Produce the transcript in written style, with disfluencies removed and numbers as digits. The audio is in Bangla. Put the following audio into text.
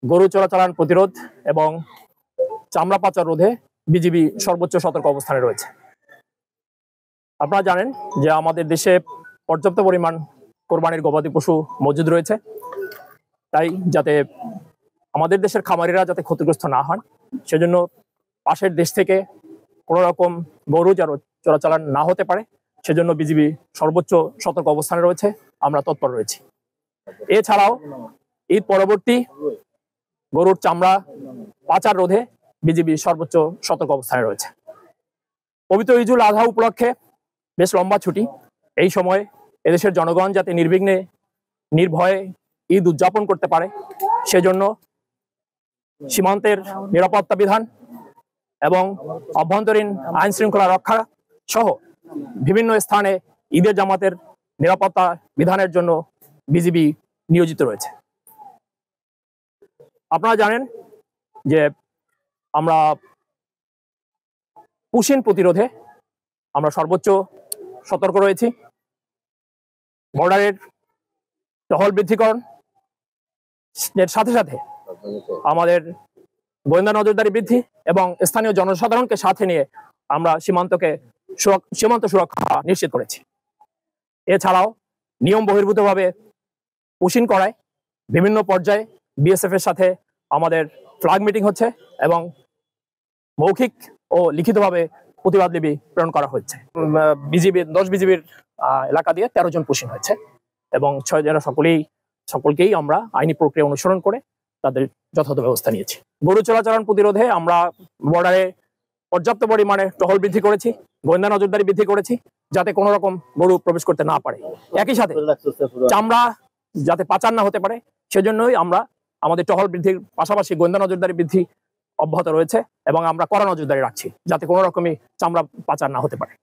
গরু চোরাচালান প্রতিরোধ এবং চামড়া পাচার রোধে বিজিবি সর্বোচ্চ সতর্ক অবস্থানে রয়েছে। আপনারা জানেন যে আমাদের দেশে পর্যাপ্ত পরিমাণ কোরবানির গবাদি পশু মজুদ রয়েছে, তাই যাতে আমাদের দেশের খামারিরা যাতে ক্ষতিগ্রস্ত না হন সেজন্য পাশের দেশ থেকে কোনো রকম গরু চোরাচালান না হতে পারে সেজন্য বিজিবি সর্বোচ্চ সতর্ক অবস্থানে রয়েছে, আমরা তৎপর রয়েছি। এছাড়াও ঈদ পরবর্তী গরুর চামড়া পাচার রোধে বিজিবি সর্বোচ্চ সতর্ক অবস্থানে রয়েছে। পবিত্র ঈদুল আজহা উপলক্ষে বেশ লম্বা ছুটি, এই সময় এদেশের জনগণ যাতে নির্বিঘ্নে নির্ভয়ে ঈদ উদযাপন করতে পারে সেজন্য সীমান্তের নিরাপত্তা বিধান এবং অভ্যন্তরীণ আইন শৃঙ্খলা রক্ষা সহ বিভিন্ন স্থানে ঈদের জামাতের নিরাপত্তা বিধানের জন্য বিজিবি নিয়োজিত রয়েছে। আপনারা জানেন যে আমরা পুশিন প্রতিরোধে আমরা সর্বোচ্চ সতর্ক রয়েছি। বর্ডারের টহল বৃদ্ধিকরণ এর সাথে সাথে আমাদের গোয়েন্দা নজরদারি বৃদ্ধি এবং স্থানীয় জনসাধারণকে সাথে নিয়ে আমরা সীমান্ত সুরক্ষা নিশ্চিত করেছি। এছাড়াও নিয়ম বহির্ভূতভাবে পুশিন করায় বিভিন্ন পর্যায়ে বিএসএফ এর সাথে আমাদের ফ্ল্যাগ মিটিং হচ্ছে এবং মৌখিক ও লিখিতভাবে প্রতিবাদ লিপি প্রেরণ করা হচ্ছে। 10 বিজিবির এলাকা দিয়ে 13 জন পুশিন হয়েছে এবং 6 জনের সকলকেই আমরা আইনি প্রক্রিয়া অনুসরণ করে তাদের যথাযথ ব্যবস্থা নিয়েছি। গরু চোরাচালান প্রতিরোধে আমরা বর্ডারে পর্যাপ্ত পরিমাণে টহল বৃদ্ধি করেছি, গোয়েন্দা নজরদারি বৃদ্ধি করেছি যাতে কোনো রকম গরু প্রবেশ করতে না পারে। একই সাথে চামড়া যাতে পাচার না হতে পারে সেজন্যই আমরা আমাদের টহল বৃদ্ধির পাশাপাশি গোয়েন্দা নজরদারি বৃদ্ধি অব্যাহত রয়েছে এবং আমরা কড়া নজরদারি রাখছি যাতে কোনো রকমই চামড়া পাচার না হতে পারে।